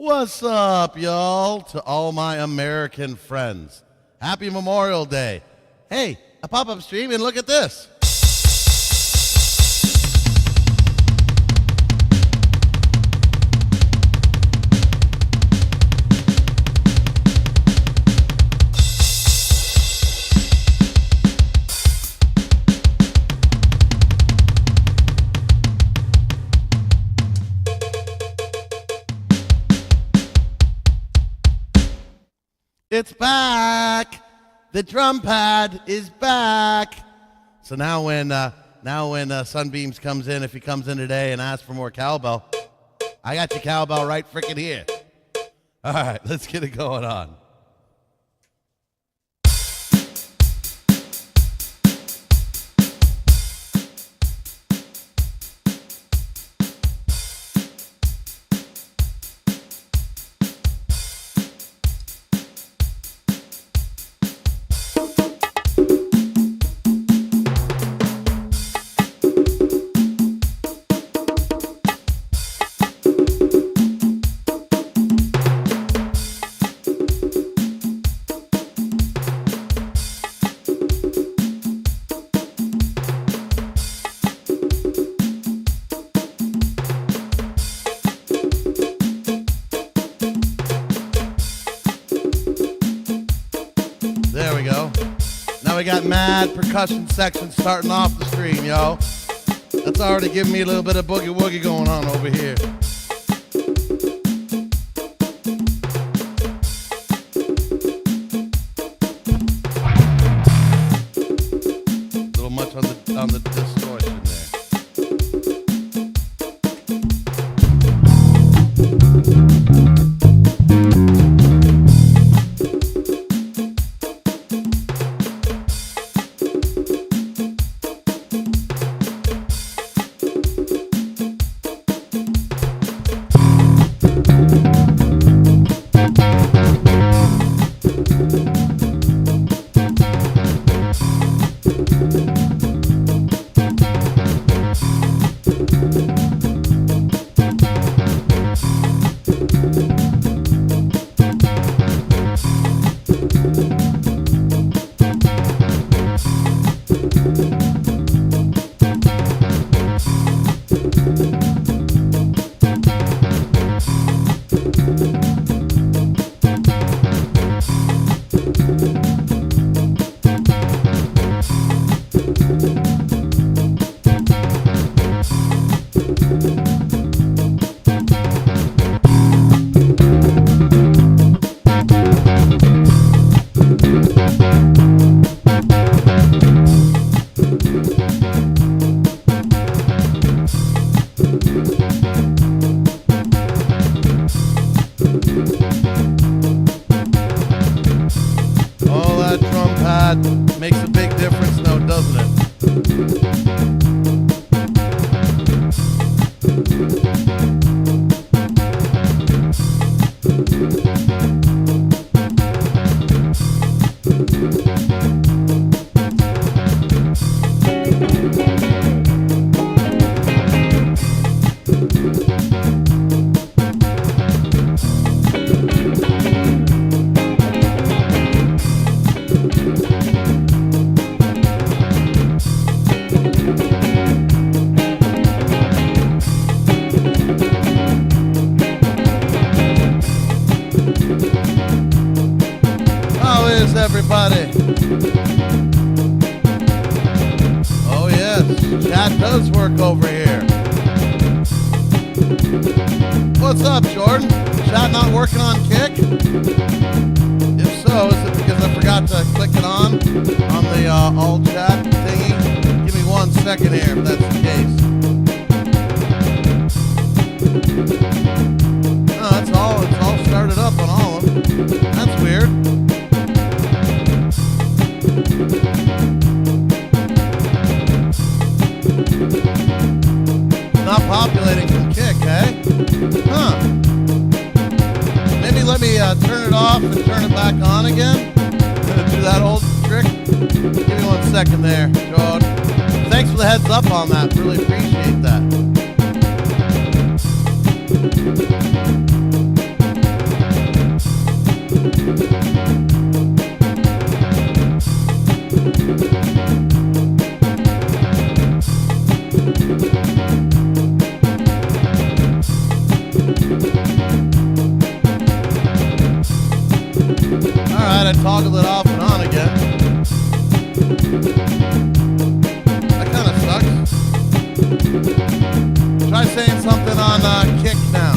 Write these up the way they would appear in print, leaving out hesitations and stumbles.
What's up, y'all, to all my American friends? Happy Memorial Day. Hey, a pop-up stream, and look at this. It's back. The drum pad is back. So now when Sunbeams comes in, if he comes in today and asks for more cowbell, I got your cowbell right freaking here. All right, let's get it going on. There we go. Now we got mad percussion section starting off the stream, yo. That's already giving me a little bit of boogie woogie going on over here. A little much on the distortion there. pad makes a big difference now, doesn't it? Everybody. Oh yes, chat does work over here. What's up, Jordan? Chat not working on Kick? If so, is it because I forgot to click it on the all chat thingy? Give me 1 second here if that's the case. No, it's all started up on all of them. That's weird. Not populating from Kick, eh? Huh. Maybe let me turn it off and turn it back on again. Gonna do that old trick. Give me 1 second there, Joe. Thanks for the heads up on that. Really appreciate that. Alright, I toggled it off and on again. That kind of sucks. Try saying something on Kick now.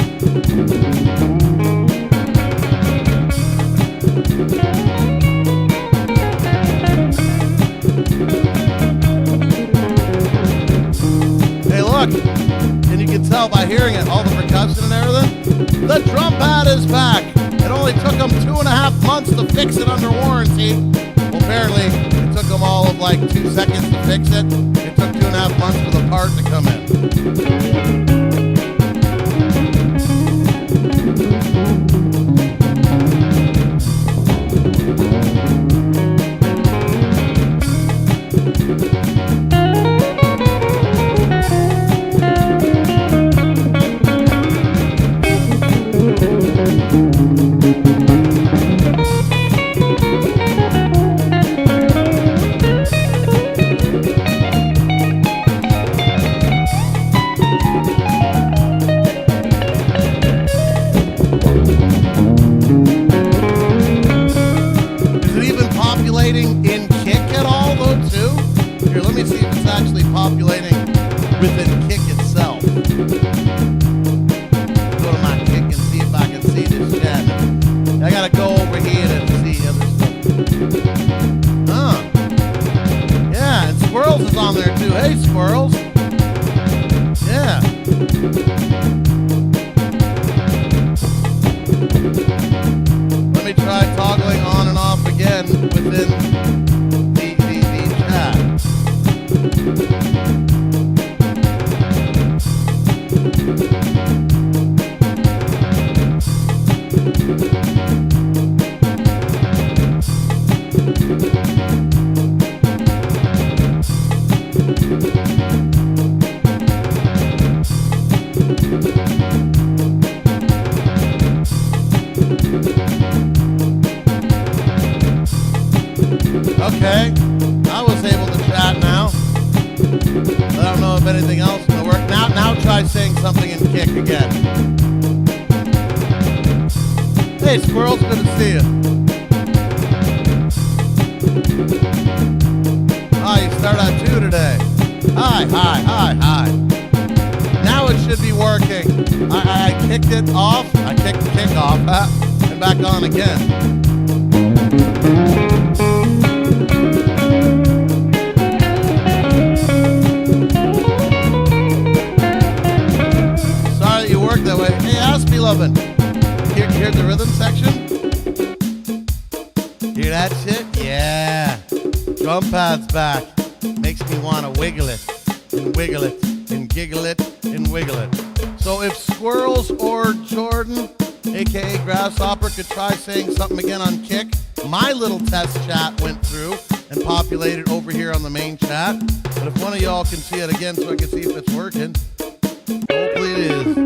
Hey, look. And you can tell by hearing it, all the percussion and everything. The drum pad is back. It only took them 2.5 months to fix it under warranty. Well, apparently, it took them all of like 2 seconds to fix it. It took 2.5 months for the part to come in. In Kick at all, though, too? Here, let me see if it's actually populating within Kick itself. Go to my Kick and see if I can see this chat. I gotta go over here to see other stuff. Huh. Yeah, and Squirrels is on there, too. Hey, Squirrels. Yeah. Let me try toggling on and off again within the chat. Okay, I was able to chat now. I don't know if anything else is going to work. Now try saying something in Kick again. Hey, Squirrels, good to see you. Ah, you start on 2 today. Hi. Now it should be working. I kicked it off. I kicked the Kick off and back on again. Sorry that you work that way. Hey, Aspie Lovin'. Hear the rhythm section? Hear that shit? Yeah. Drum pad's back. Makes me want to wiggle it and wiggle it and giggle it and wiggle it. So if Squirrels or Jordan, aka Grasshopper, could try saying something again on Kick, my little test chat went through and populated over here on the main chat. But if one of y'all can see it again so I can see if it's working, hopefully it is.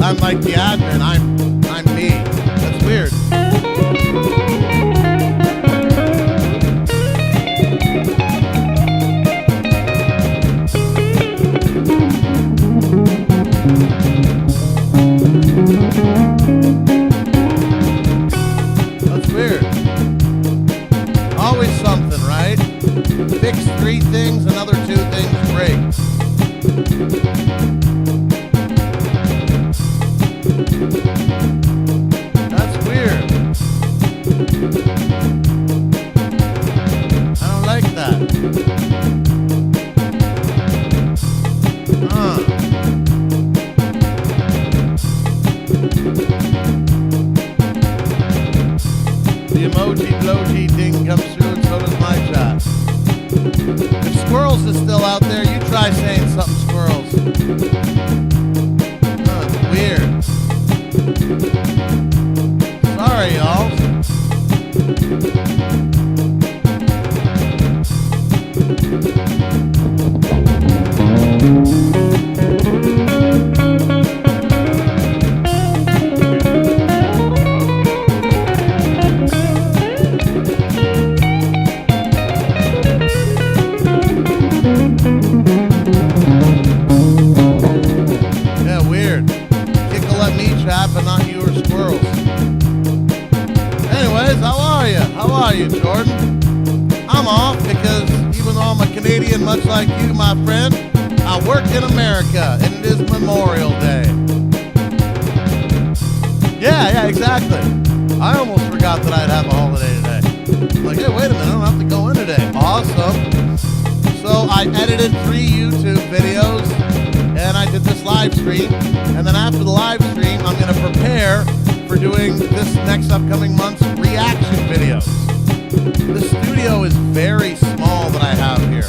I'm like the admin. I'm me. That's weird. That's weird. Always something, right? Fix 3 things, another 2 things break. That's weird. I don't like that. The emoji ding comes through and so does my chat. If Squirrels is still out there, you try saying something, Squirrels. It's weird. Sorry, y'all. Yeah, weird. Kick will let me chat, but not you or Squirrels. Anyways, how are you, Jordan? I'm off because even though I'm a Canadian, much like you, my friend, I work in America, and it is Memorial Day. Yeah, exactly. I almost forgot that I'd have a holiday today. I'm like, hey, wait a minute, I don't have to go in today. Awesome. So I edited 3 YouTube videos, and I did this live stream, and then after the live stream, I'm going to prepare for doing this next upcoming month's reaction videos. The studio is very small that I have here.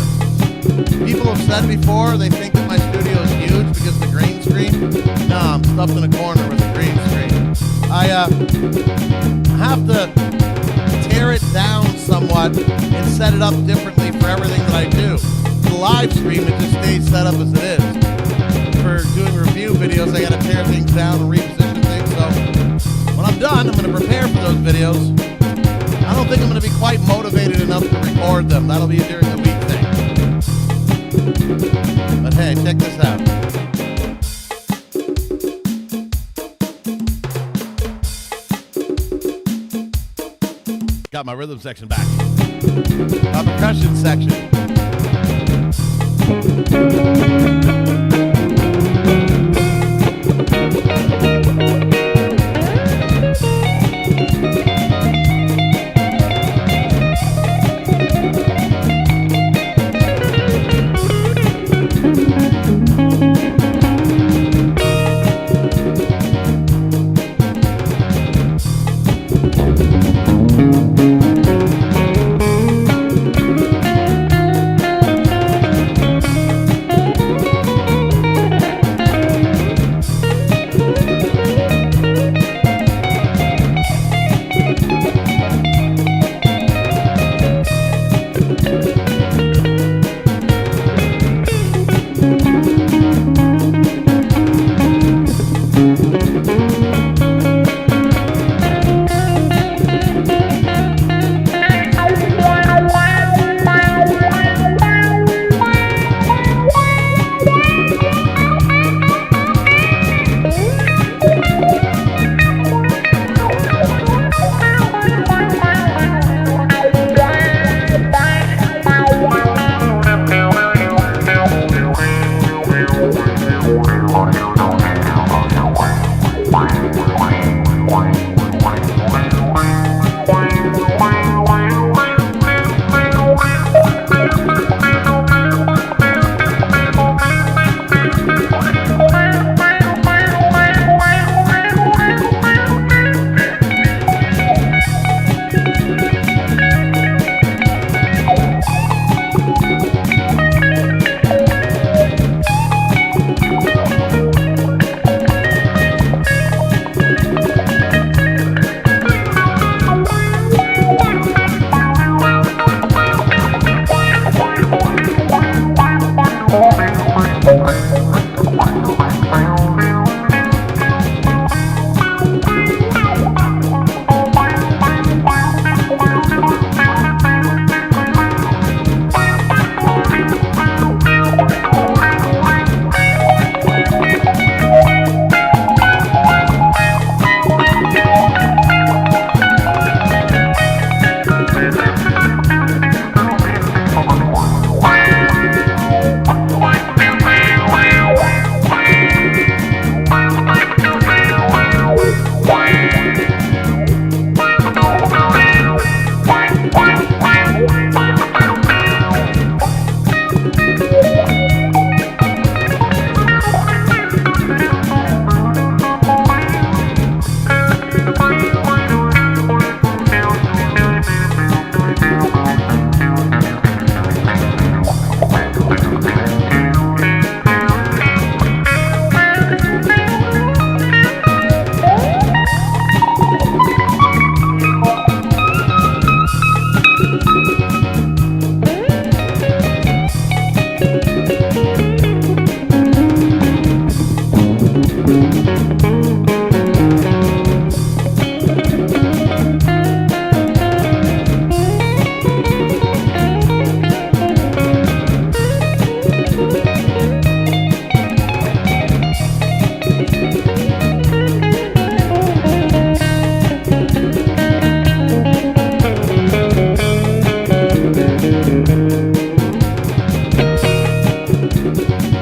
People have said before they think that my studio is huge because of the green screen. No, I'm stuffed in a corner with a green screen. I have to tear it down somewhat and set it up differently for everything that I do. The live stream, it just stays set up as it is. For doing review videos, I gotta tear things down and reposition things. So when I'm done, I'm gonna prepare for those videos. I don't think I'm gonna be quite motivated enough to record them. That'll be a during the week thing. But hey, check this out. Got my rhythm section back. My percussion section.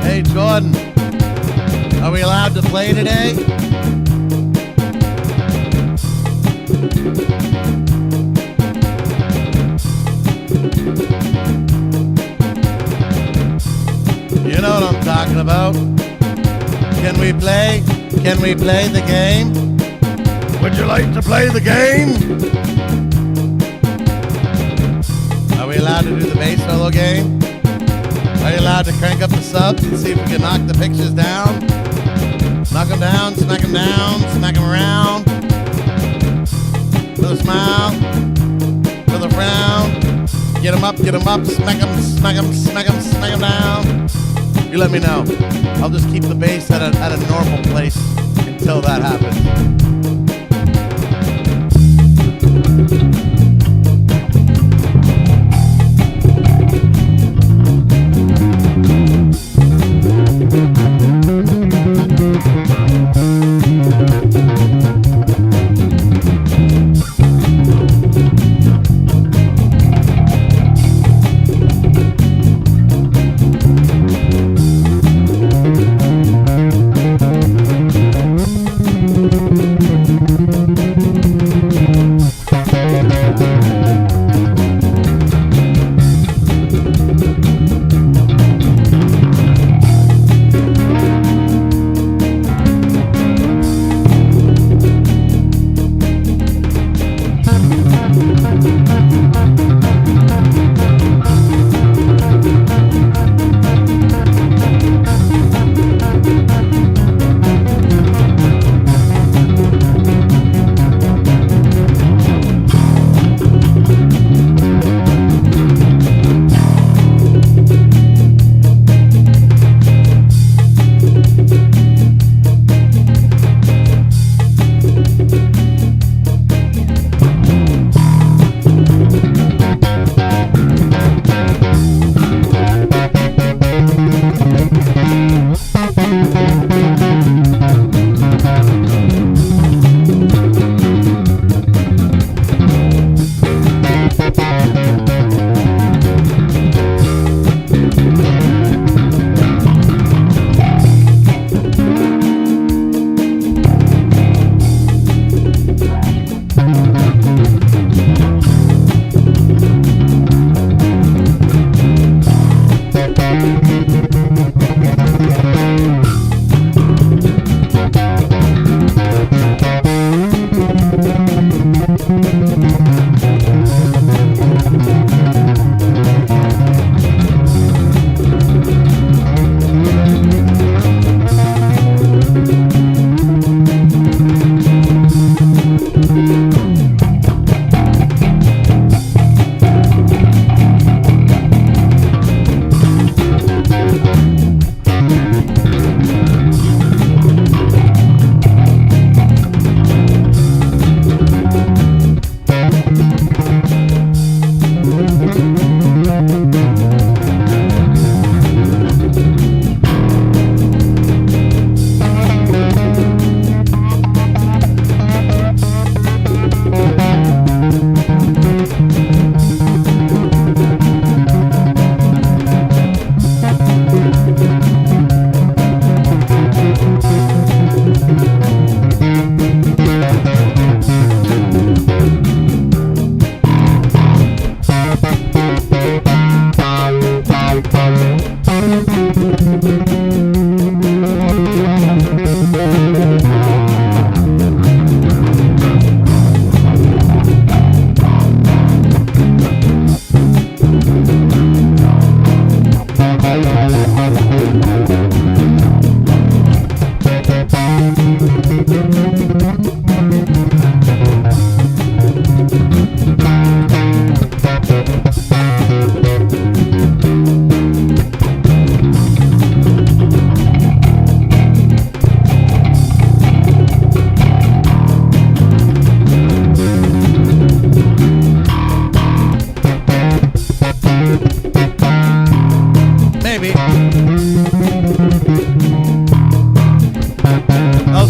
Hey, Jordan, are we allowed to play today? You know what I'm talking about. Can we play? Can we play the game? Would you like to play the game? Are we allowed to do the bass solo game? Are you allowed to crank up the subs and see if we can knock the pictures down? Knock them down, smack them around. With a smile, with a frown. Get them up, smack them down. You let me know. I'll just keep the bass at a normal place until that happens.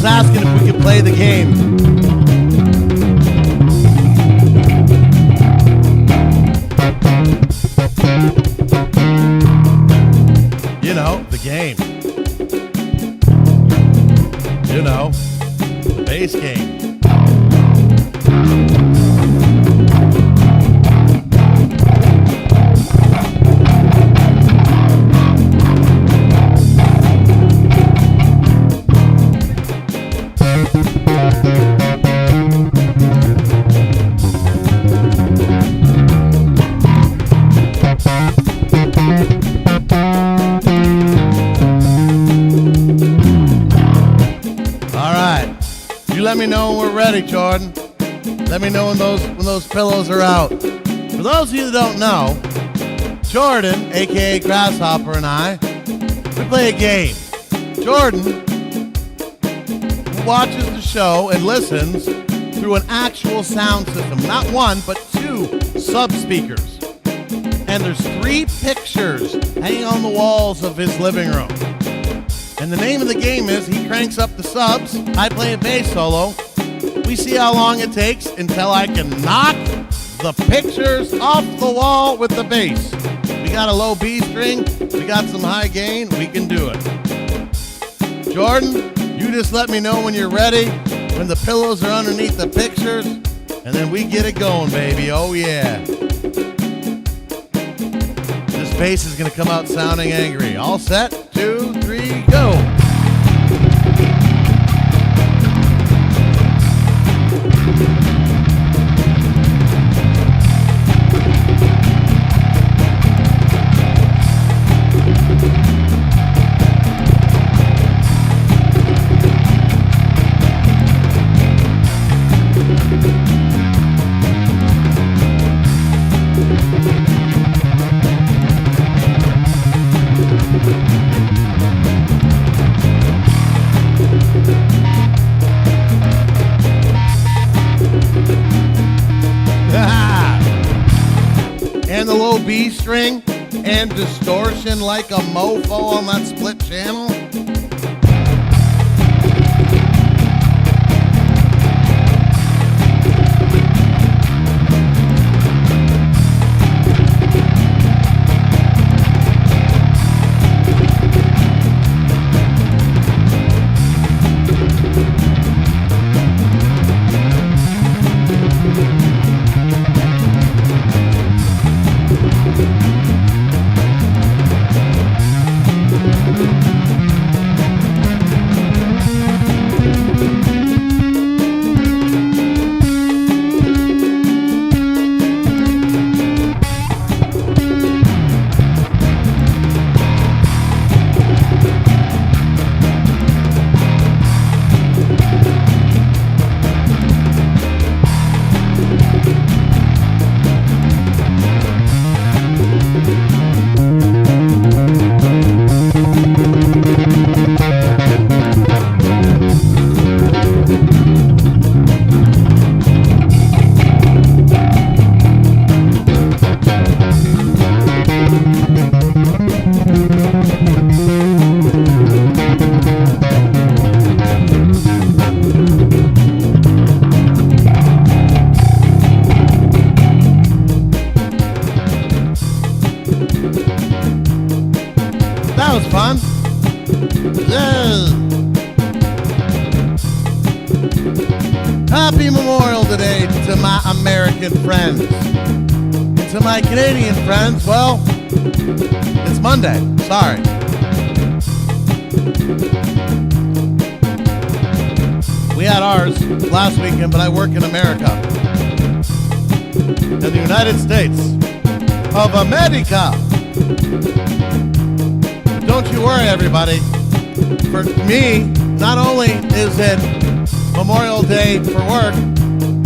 was asking if we could play the game. You know, the game. You know, the base game. Let me know when we're ready, Jordan. Let me know when those pillows are out. For those of you that don't know, Jordan, aka Grasshopper, and I, we play a game. Jordan watches the show and listens through an actual sound system. Not one, but two sub-speakers. And there's 3 pictures hanging on the walls of his living room. And the name of the game is he cranks up the subs, I play a bass solo. We see how long it takes until I can knock the pictures off the wall with the bass. We got a low B string, we got some high gain, we can do it. Jordan, you just let me know when you're ready, when the pillows are underneath the pictures, and then we get it going, baby. Oh yeah. This bass is gonna come out sounding angry. All set? 2, 3, go. And the low B string and distortion like a mofo on that split channel. That was fun. Yeah. Happy Memorial Day to my American friends. To my Canadian friends, well, it's Monday. Sorry. We had ours last weekend, but I work in America. In the United States of America. Don't you worry, everybody. For me, not only is it Memorial Day for work,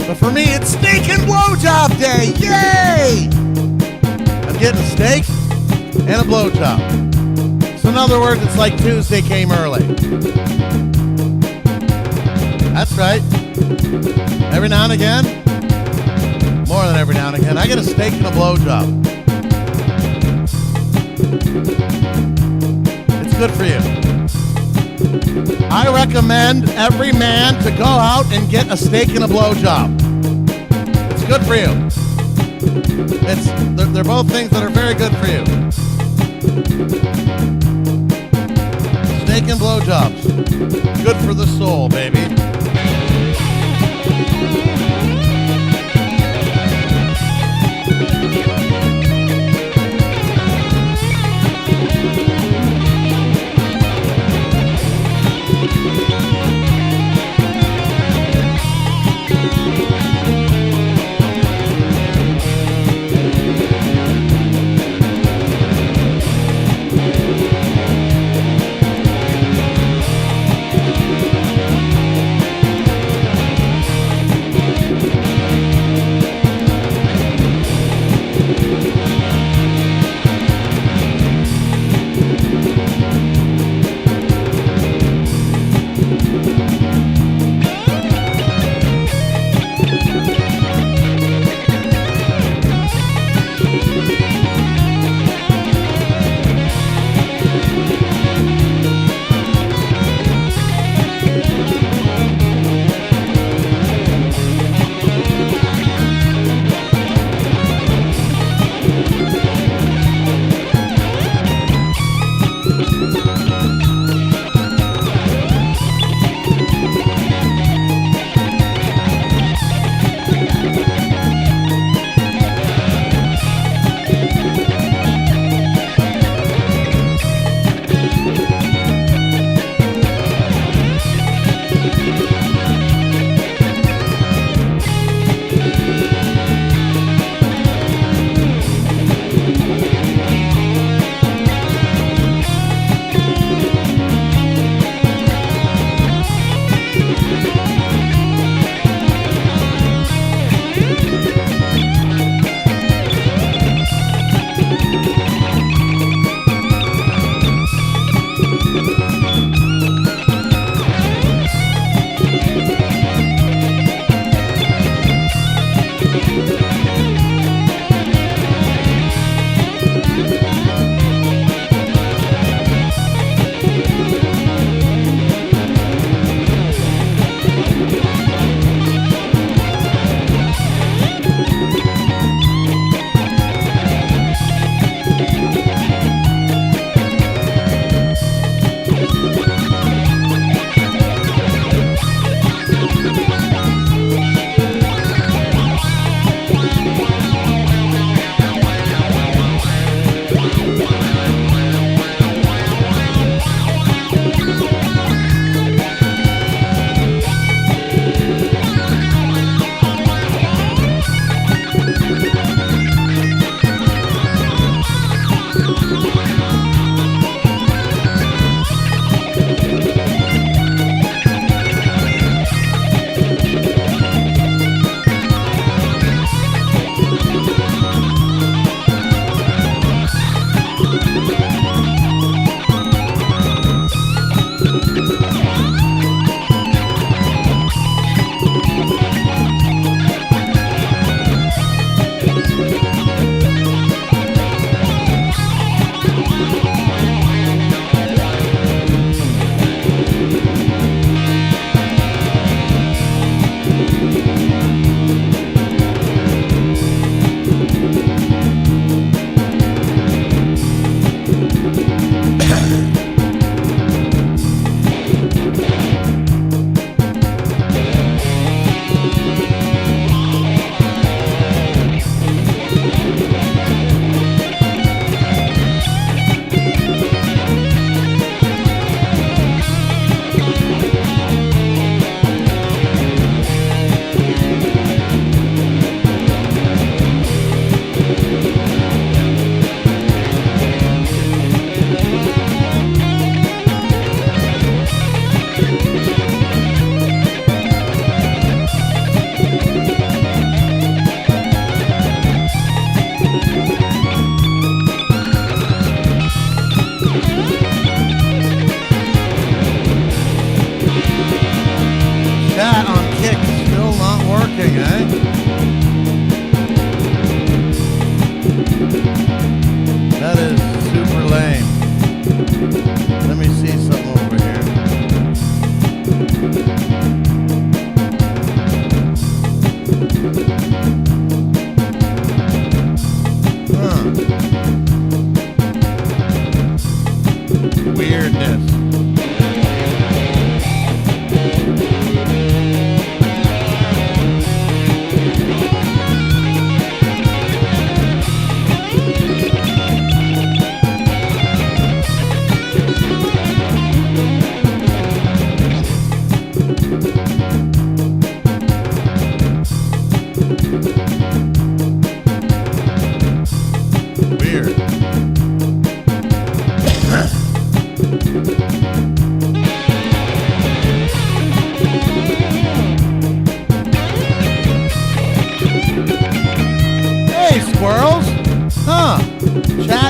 but for me, it's steak and blowjob day. Yay! I'm getting a steak and a blowjob. So in other words, it's like Tuesday came early. That's right. Every now and again, more than every now and again, I get a steak and a blowjob. It's good for you. I recommend every man to go out and get a steak and a blowjob. It's good for you. They're both things that are very good for you. Steak and blowjobs. Good for the soul, baby.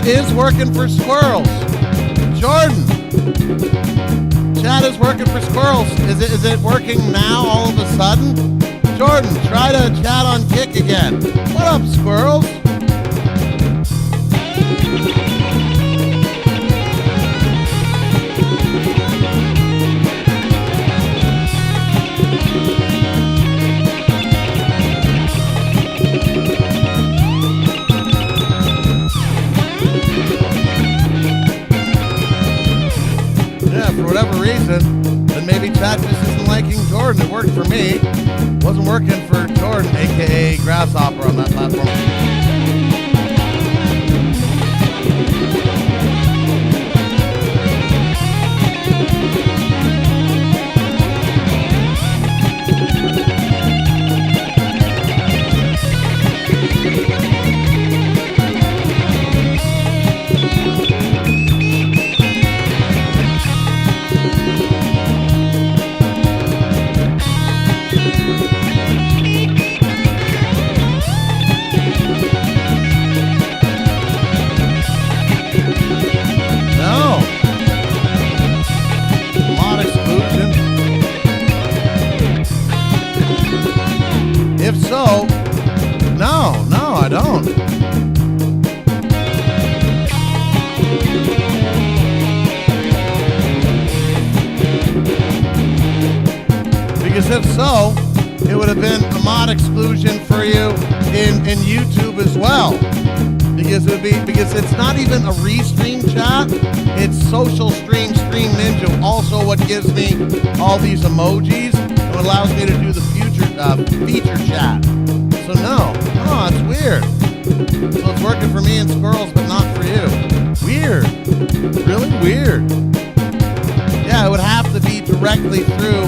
chat is working for squirrels. Jordan, chat is working for squirrels. Is it working now all of a sudden? Jordan, try to chat on Kick again. What up, squirrels? For whatever reason, then maybe chat just isn't liking Jordan. It worked for me. Wasn't working for Jordan, aka Grasshopper, on that platform. If so, no, I don't. Because if so, it would have been a mod exclusion for you in YouTube as well. Because it's not even a restream chat, it's social stream ninja, also what gives me all these emojis and allows me to do the feature chat. So no, it's weird. So it's working for me and squirrels, but not for you. Weird, really weird. Yeah, it would have to be directly through,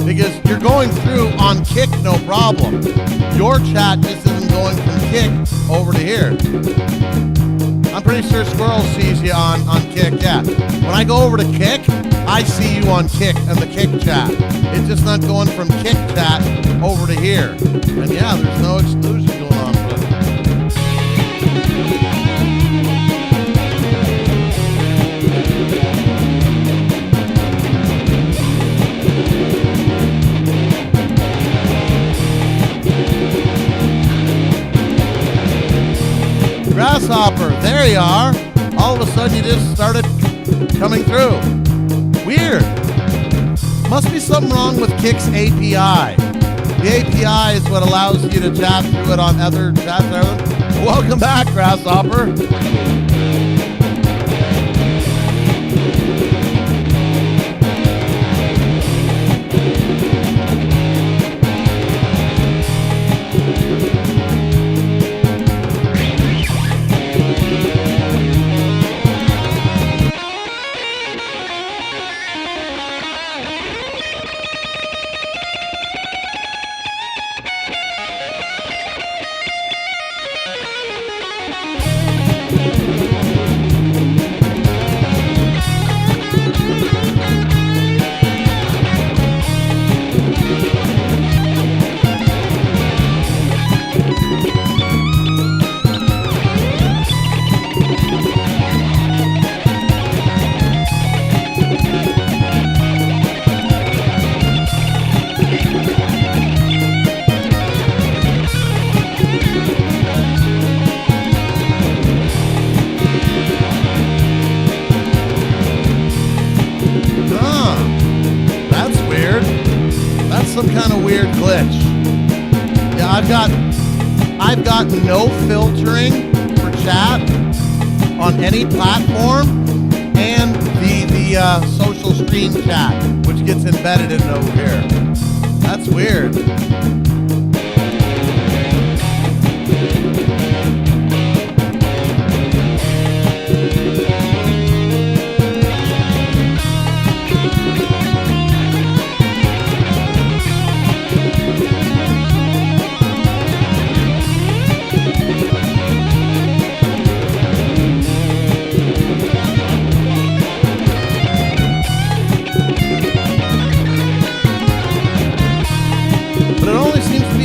because you're going through on Kick, no problem. Your chat just isn't going from Kick over to here. I'm pretty sure Squirrel sees you on Kick, yeah. When I go over to Kick, I see you on Kick and the Kick chat. It's just not going from Kick chat over to here. And yeah, there's no exclusion going on for it. Grasshopper, there you are. All of a sudden you just started coming through. Weird. Must be something wrong with Kick's API. The API is what allows you to chat through it on other chat servers. Welcome back, Grasshopper. Some kind of weird glitch. Yeah, I've got no filtering for chat on any platform, and the social stream chat, which gets embedded in over here. That's weird.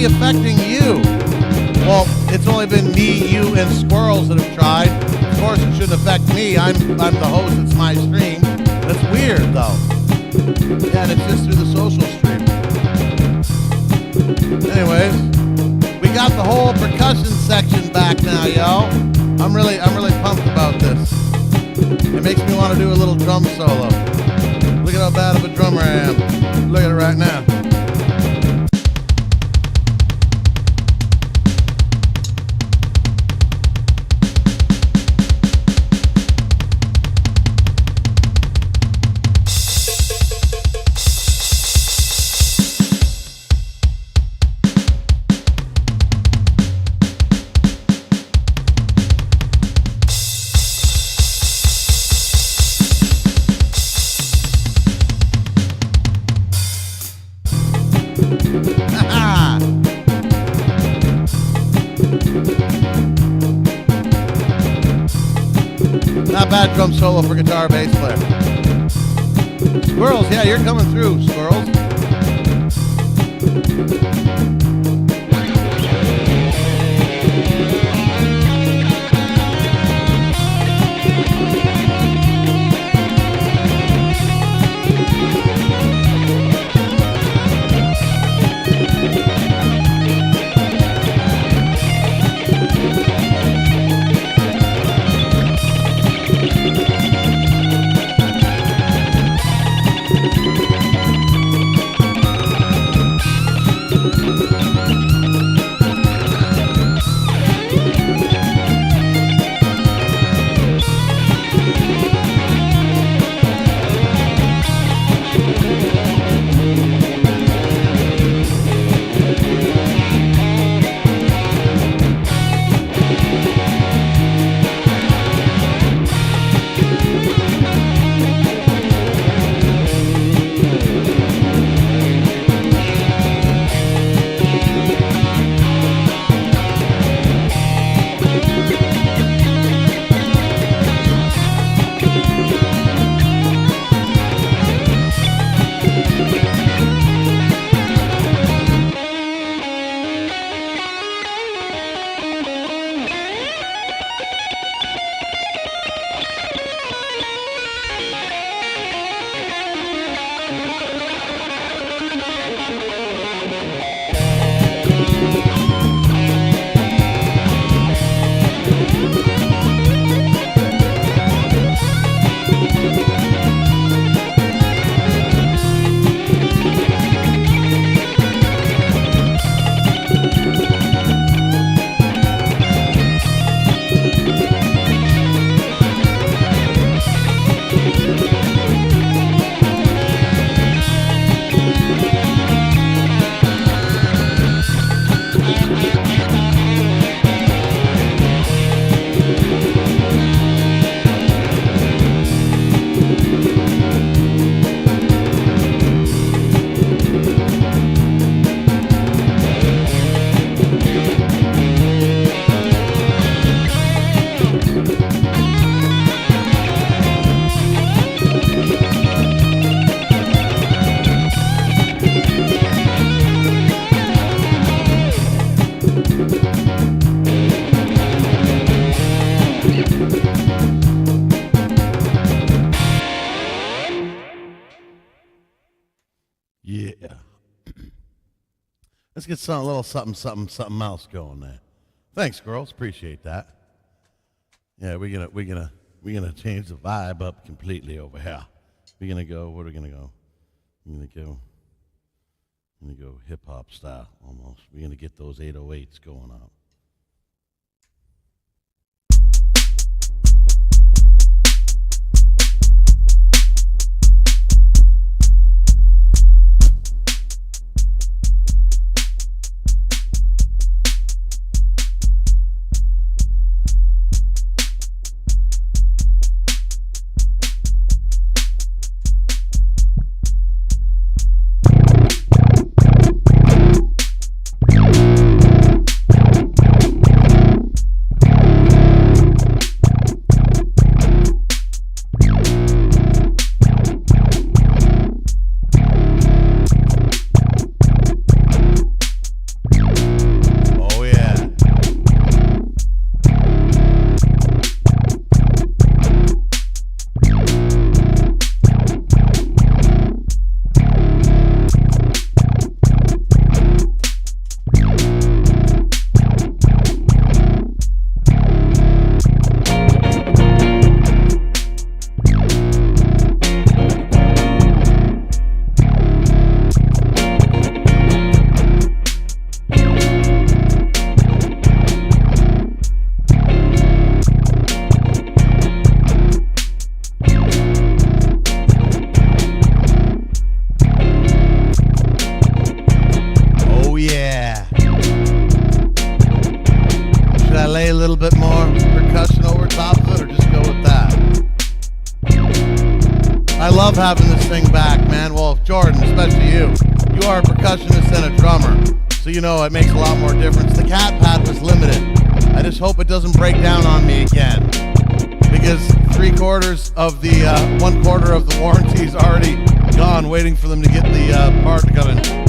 Affecting you. Well, it's only been me, you, and squirrels that have tried. Of course, it shouldn't affect me. I'm the host. It's my stream. That's weird, though. Yeah, and it's just through the social stream. Anyways, we got the whole percussion section back now, yo. I'm really pumped about this. It makes me want to do a little drum solo. Look at how bad of a drummer I am. Look at it right now. Not bad drum solo for guitar bass player. Squirrels, yeah, you're coming through, squirrels. Yeah. Let's get a little something else going there. Thanks, girls. Appreciate that. Yeah, we're gonna change the vibe up completely over here. We're gonna go. What are we gonna go? We're gonna go hip hop style almost. We're gonna get those 808s going up. love having this thing back, man. Well, Jordan, especially you. You are a percussionist and a drummer, so you know it makes a lot more difference. The cat pad was limited. I just hope it doesn't break down on me again, because 3/4 of the 1/4 of the warranty is already gone, waiting for them to get the part to come in.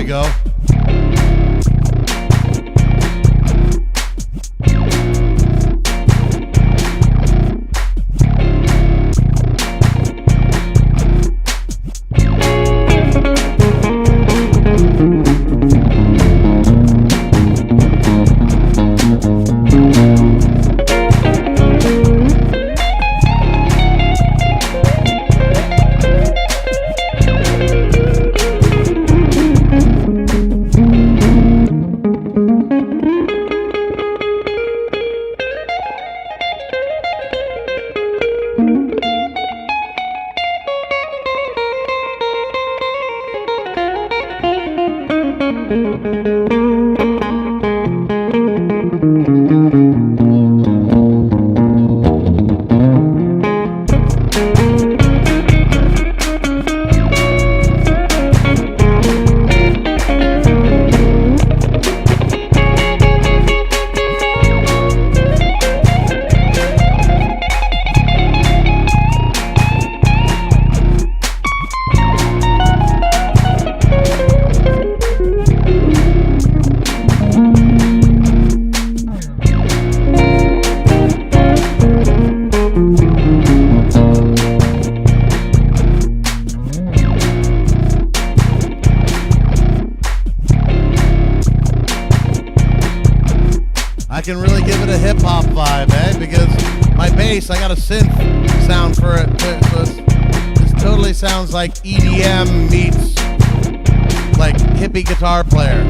Go. I can really give it a hip-hop vibe, because my bass, I got a synth sound for it. So this totally sounds like EDM meets like hippie guitar player.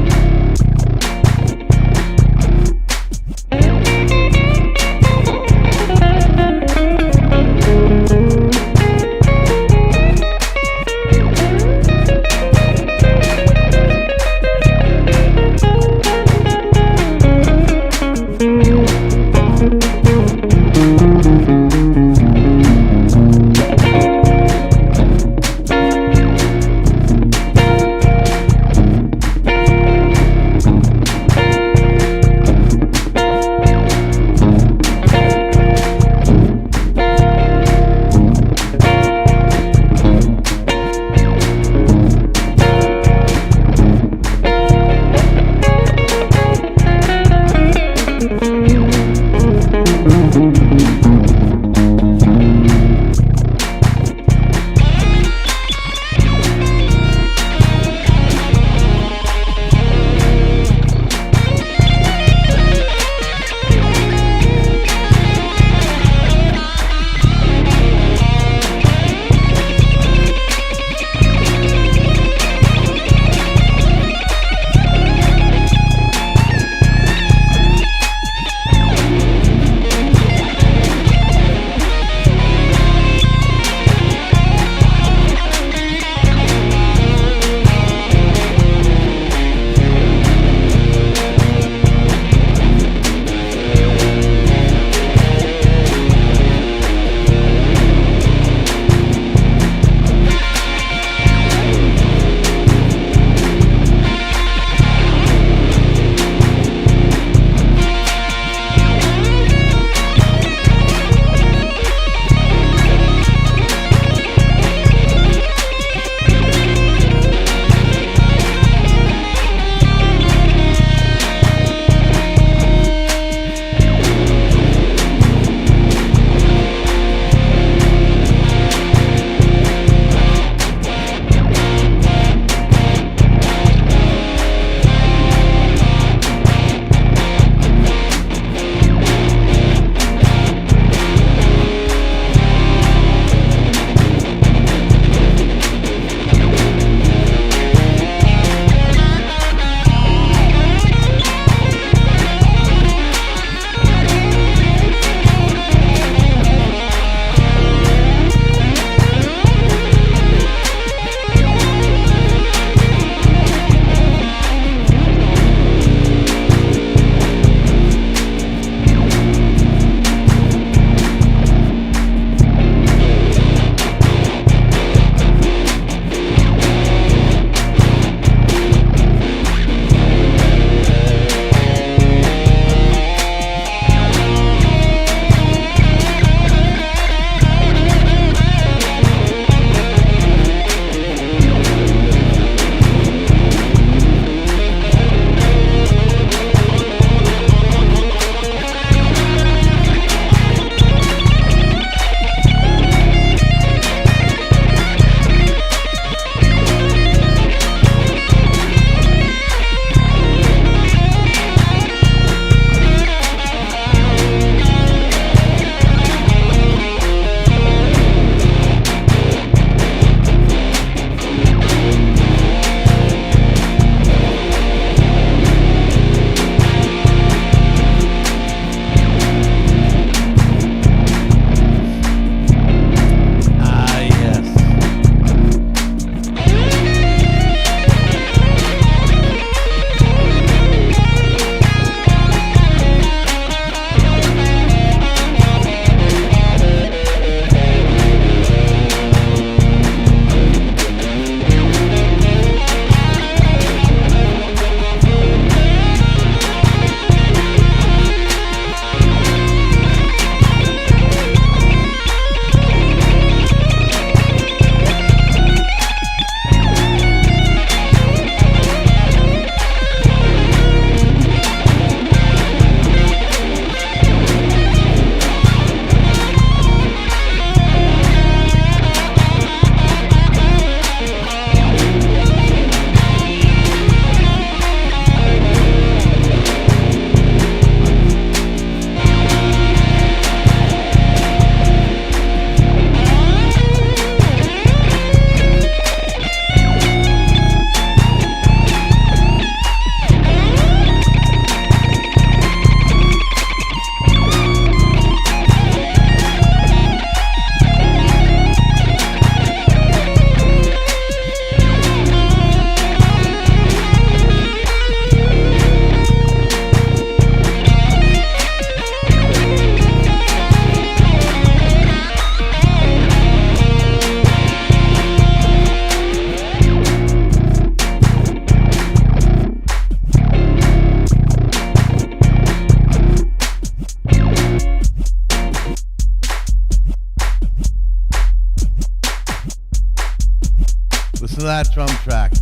that drum track.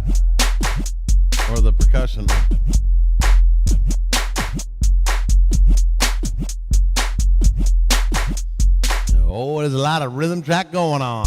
Or the percussion one. Oh, there's a lot of rhythm track going on.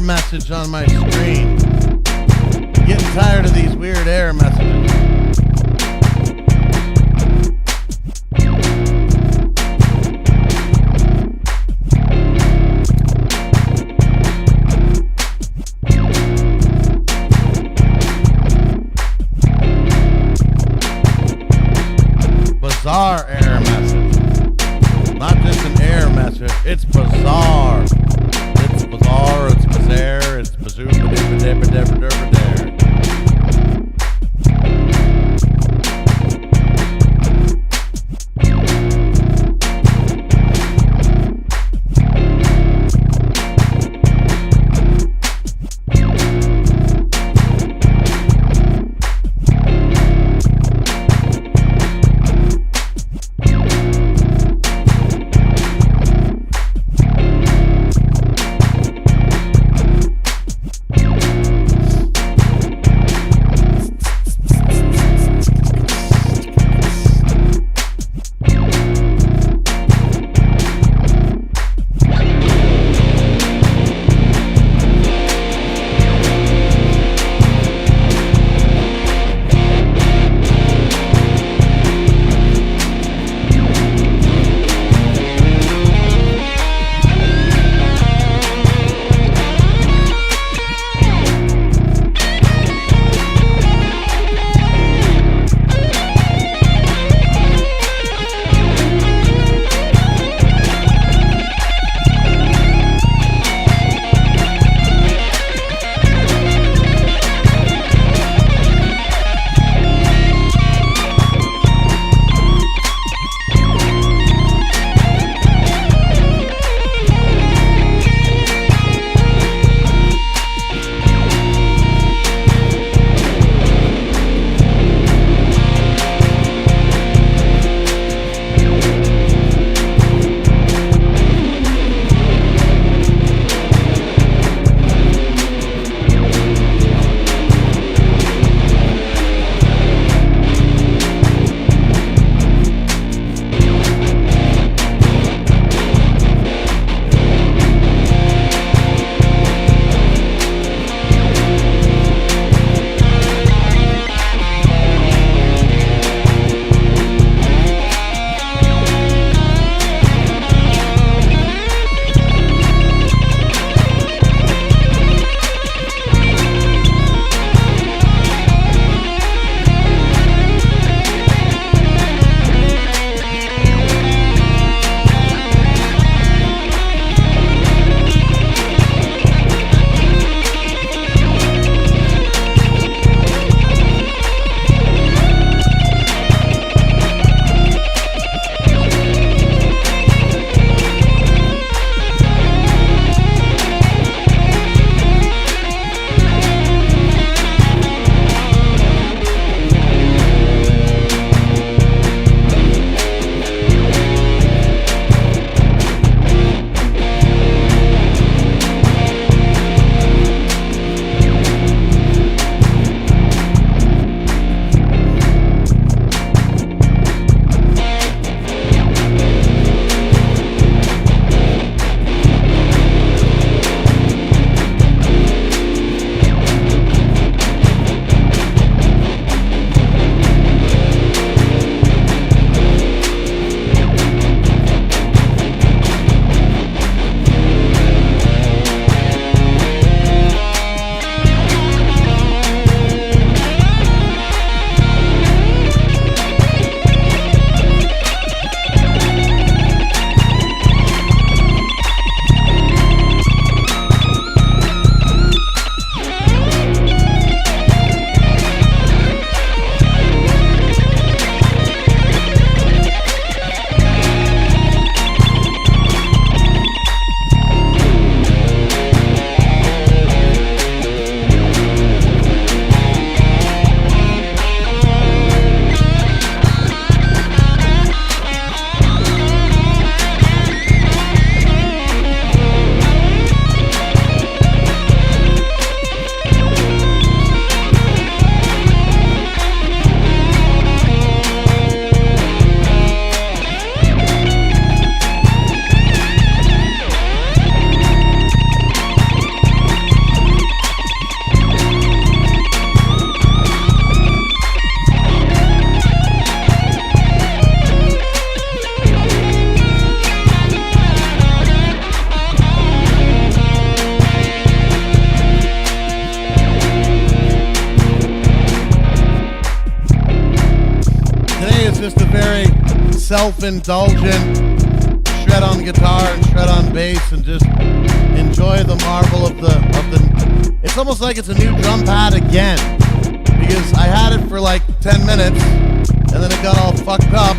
Message on my screen. Getting tired of these weird error messages. Bizarre error message. Not just an error message, it's bizarre. It's bizarre, it's bizarre, it's bazoo, ba-dibba-dibba-dibba-dibba-dibba. very self-indulgent, shred on guitar and shred on bass and just enjoy the marvel of the it's almost like it's a new drum pad again, because I had it for like 10 minutes and then it got all fucked up,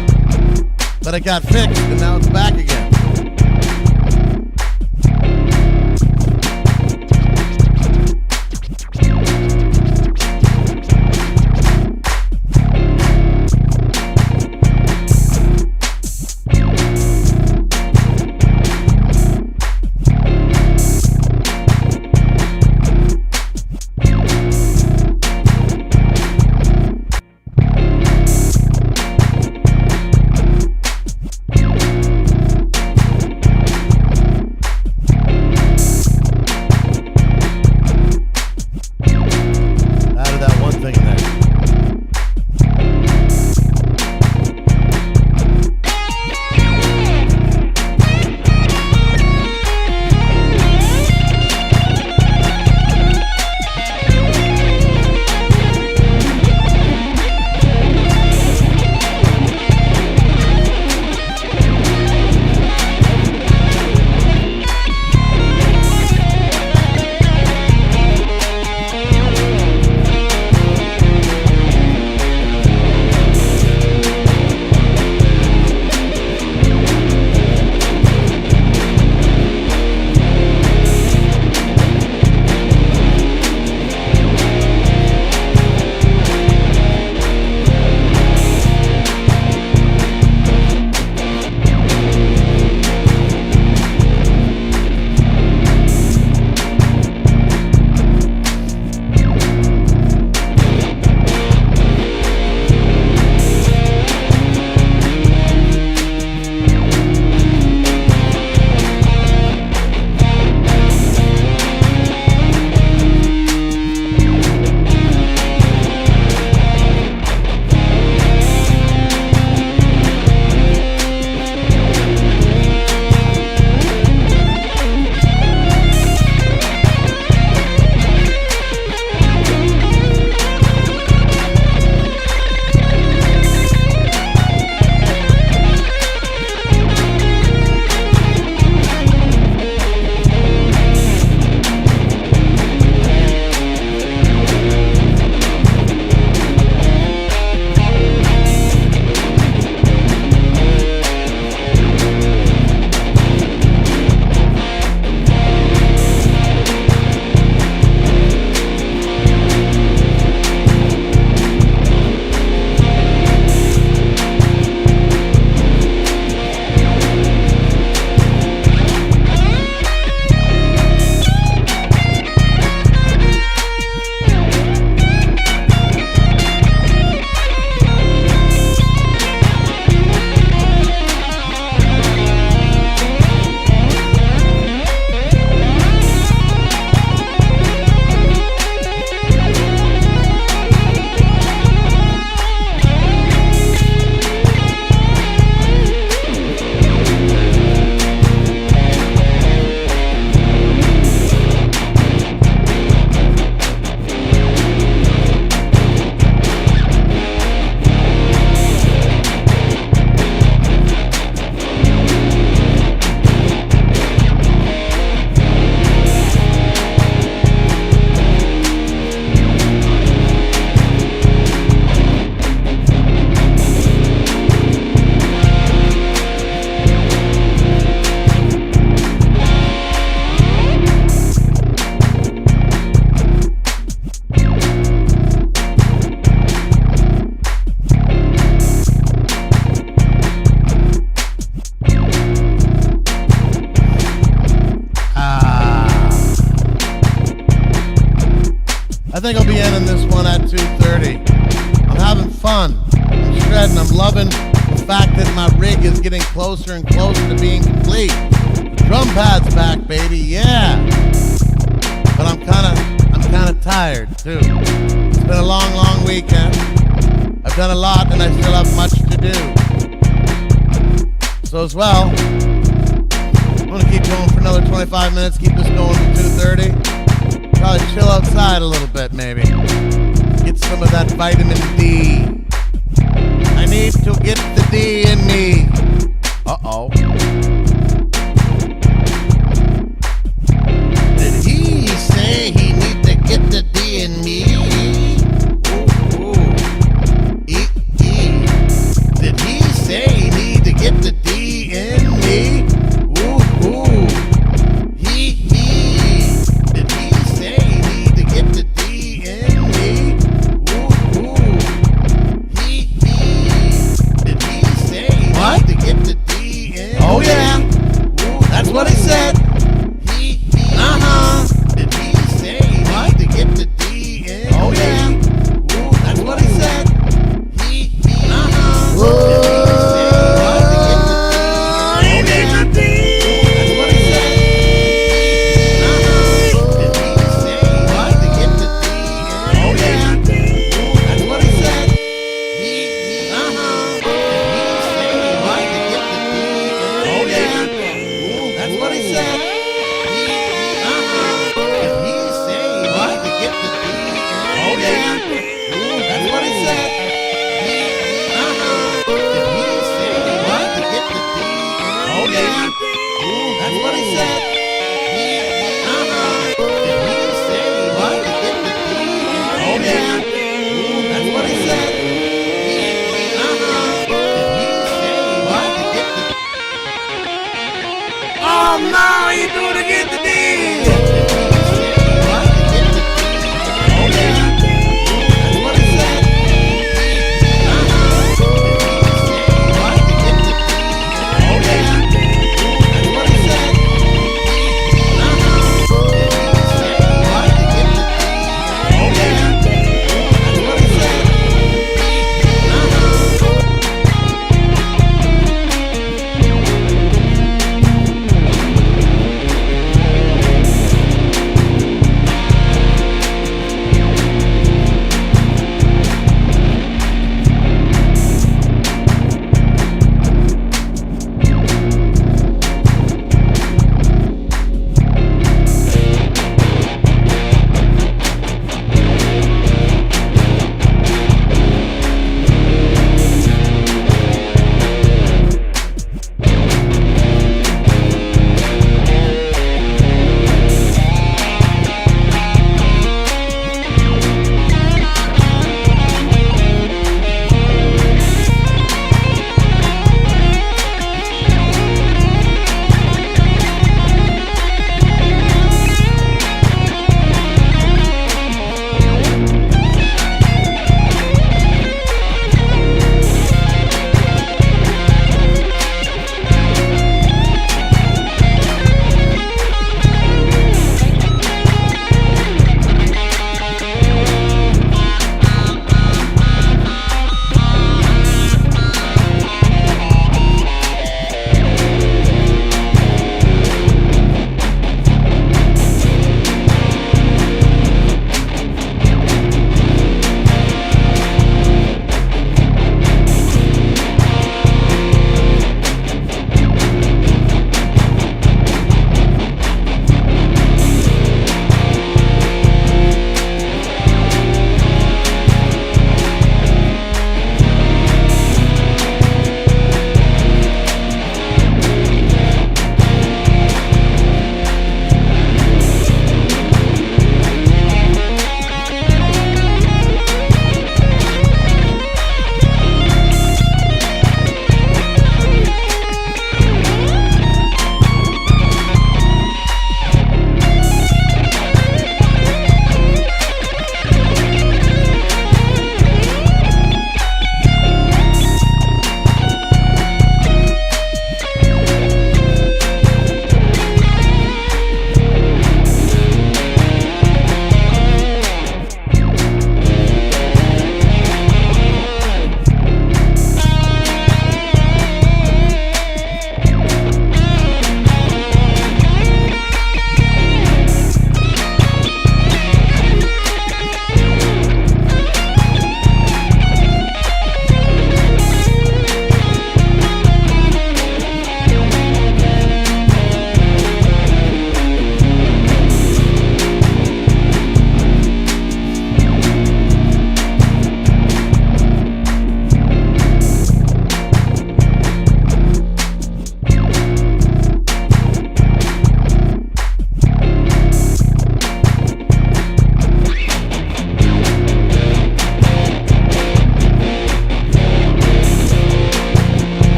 but it got fixed and now it's back again. I think I'll be ending this one at 2:30. I'm having fun. I'm shredding. I'm loving the fact that my rig is getting closer and closer to being complete. The drum pad's back, baby. Yeah. But I'm kind of tired too. It's been a long, long weekend. I've done a lot and I still have much to do. So as well, I'm gonna keep going for another 25 minutes. Keep this going to 2:30. Probably chill outside a little bit, maybe. Get some of that vitamin D. I need to get the D in me. Uh-oh. Did he say he need to get the D in me? Did he say he need to get the D in me? Did he say he need to get the D in me? Did he say he need to get the D in me? Oh yeah, that's what he said. Did he say he need to get the D in me? Oh yeah, that's what he said. Oh no, he do it again to D.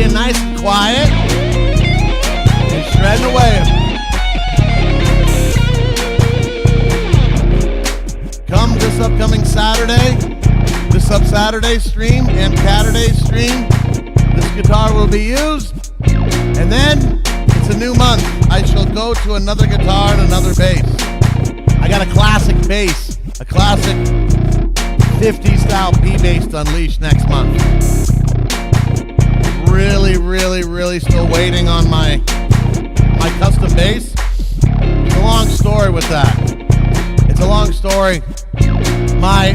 being nice and quiet and shredding away. Come this upcoming Saturday, Saturday stream and Saturday stream, this guitar will be used. And then it's a new month. I shall go to another guitar and another bass. I got a classic bass, a classic 50s style P bass to unleash next month. Really still waiting on my custom bass. It's a long story with that. It's a long story. My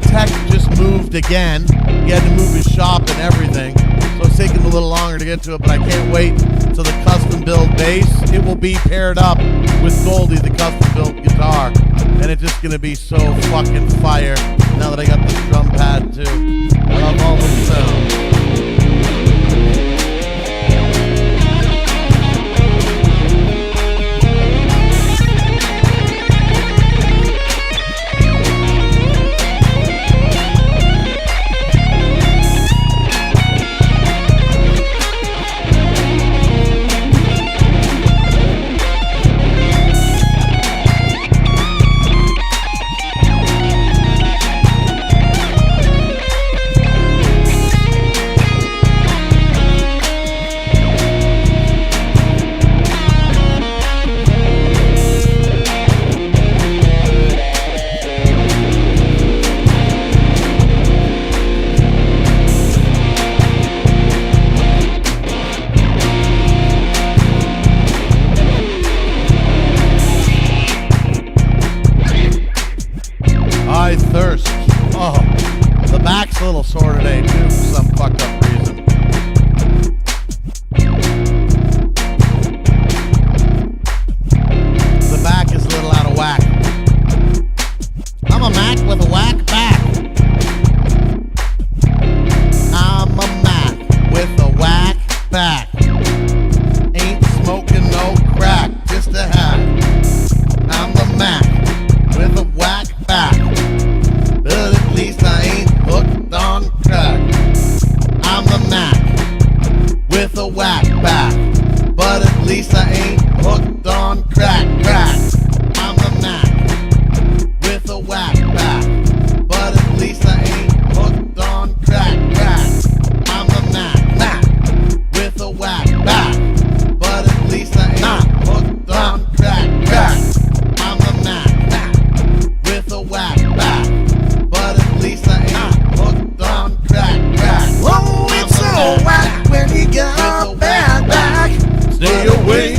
tech just moved again. He had to move his shop and everything, so it's taking a little longer to get to it, but I can't wait till the custom build bass. It will be paired up with Goldie, the custom built guitar, and it's just gonna be so fucking fire now that I got this drum pad too. I love all the sound. I thirst. Oh, the back's a little sore today too for some fucked up reason. The back is a little out of whack. I'm a Mack with a whack back. I'm a Mack with a whack back. Ain't smoking no crack, just a hack. I'm the Mack with a whack back. But at least I ain't hooked on crack. I'm the Mack with a whack back. But at least I ain't hooked on crack. I'm the Mack with a whack back. But at least I ain't hooked on crack. I'm the Mack with a whack back. But at least I ain't hooked on crack. I'm the Mack with a whack back. But at least I ain't hooked on crack. Oh, it's so whack when he got a bad back. Stay away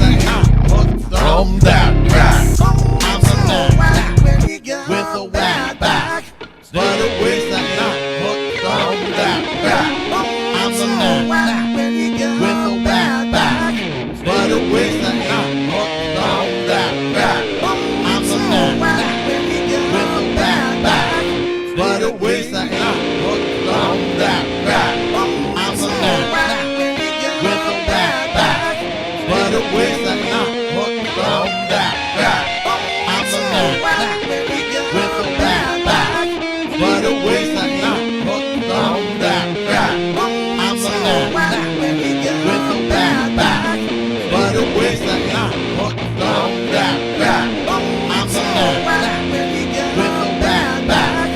from that crack. Oh, it's so whack when he got With a a whack bad back. But at least I ain't hooked on that crack. Oh, I'm it's the so Mack whack when he got with a a whack bad back. back. But at least I ain't hooked on that crack. Oh, I'm it's the so Mack whack when he got with a a whack bad back. back. But at least I ain't hooked on that crack. Oh, I'm it's the so Mack whack when he got with a whack back. But at least I ain't hooked on that crack. Oh, I'm it's the so Mack whack when he got with a whack back. But at least I ain't hooked on that crack. Oh, I'm it's the so Mack whack when he got with a a whack bad back. back. But at least I ain't hooked on that crack. Oh, I'm it's the so Mack whack when he got with a a whack bad back. back.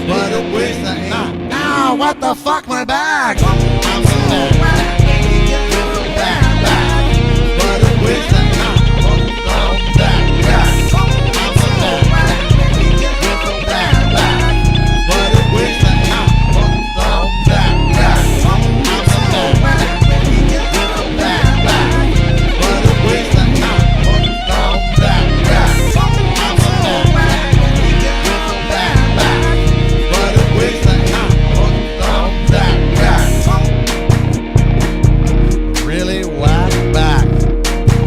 But at least I ain't Ow, what the fuck, my back? I'm the Mack with a whack back. But at least I ain't hooked on that crack. I'm the Mack with a whack back. But at least I ain't hooked on that crack. I'm the Mack with a whack back. But at least I ain't hooked on that crack. I'm the Mack with a whack back. But at least I ain't hooked on that crack. Really whack back.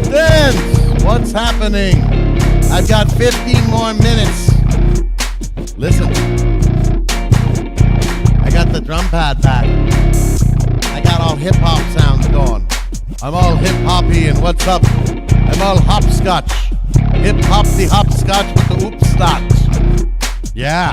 Dance! What's happening? I've got 15 more minutes. Listen. I got the drum pad back. I got all hip hop sounds going. I'm all hip hoppy and what's up? I'm all hopscotch. Hip hop the hopscotch with the oops stotch. Yeah.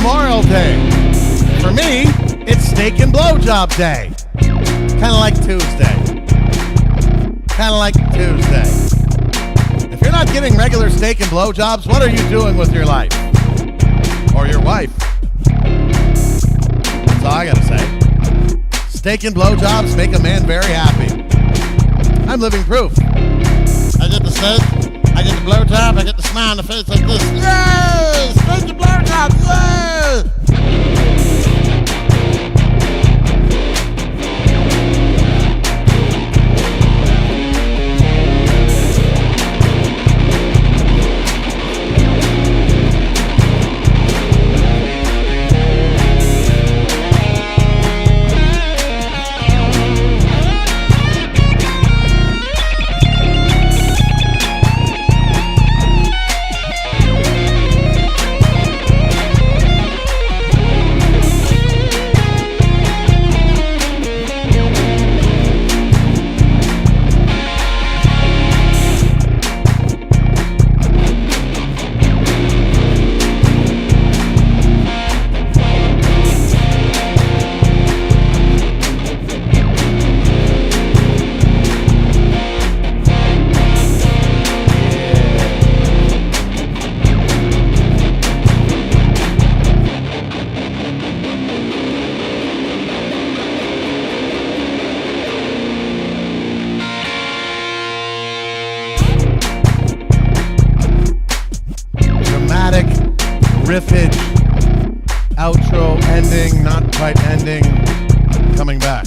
Memorial Day. For me, it's steak and blowjob day. Kind of like Tuesday. If you're not getting regular steak and blowjobs, what are you doing with your life? Or your wife? That's all I gotta say. Steak and blowjobs make a man very happy. I'm living proof. I get the steak, I get the blowjob, I get the smile on the face like this. Yay! Steak and blowjob, yay! Riffage, outro, ending, not quite ending, coming back.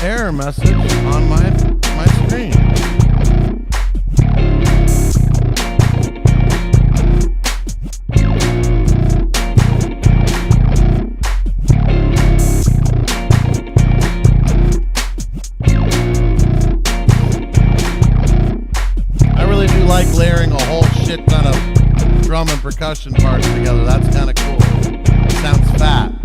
error message on my screen. I really do like layering a whole shit ton of drum and percussion parts together. That's kind of cool. Sounds fat.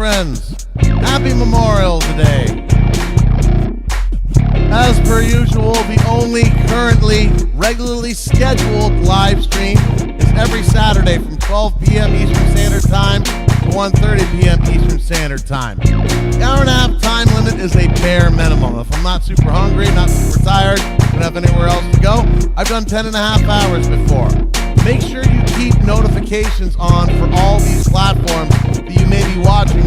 friends, happy Memorial Day. As per usual, the only currently regularly scheduled live stream is every Saturday from 12 p.m. Eastern Standard Time to 1:30 p.m. Eastern Standard Time. The hour and a half time limit is a bare minimum. If I'm not super hungry, not super tired, don't have anywhere else to go, I've done 10 and a half hours before. Make sure you keep notifications on for all these platforms that you may be watching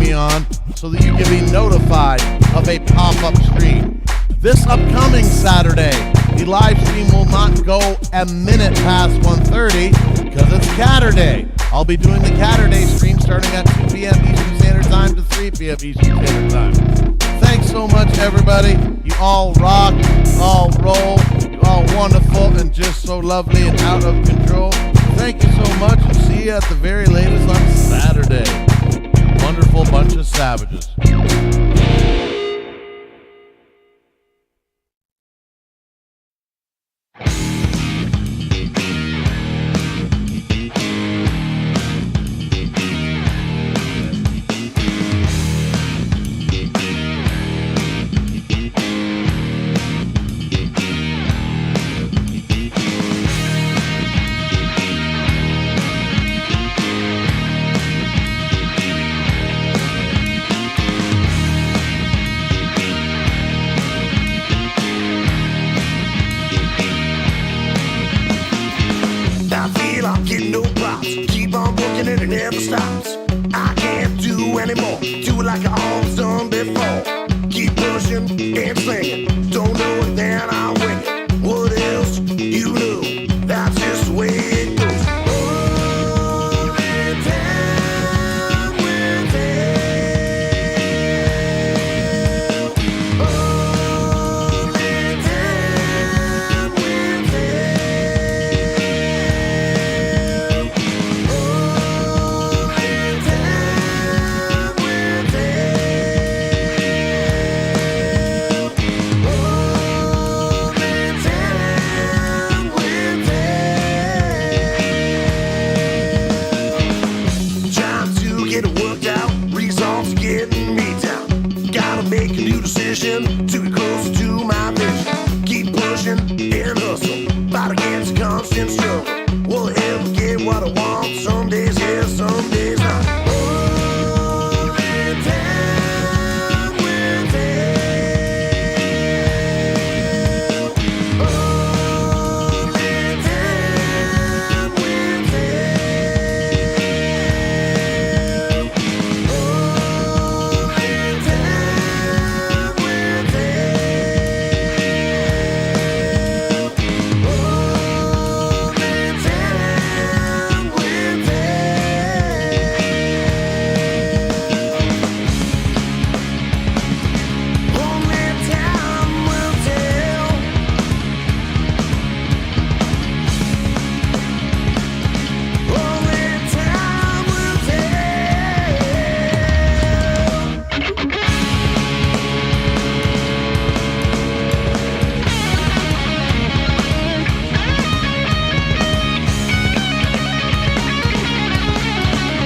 so that you can be notified of a pop-up stream. This upcoming Saturday, the live stream will not go a minute past 1:30 because it's Catterday. I'll be doing the Catterday stream starting at 2 p.m. Eastern Standard Time to 3 p.m. Eastern Standard Time. Thanks so much, everybody. You all rock, you all roll, you all wonderful and just so lovely and out of control. Thank you so much, and see you at the very latest on Saturday. Wonderful bunch of savages. Never stops. I can't do anymore. Do it like I always done before. Keep pushing and slinging. Don't know it, then I'll wing it. What else you know? That's just the way it goes. Only time will tell. Only time will to be closer to my vision. Keep pushing and hustle, fight against constant struggle.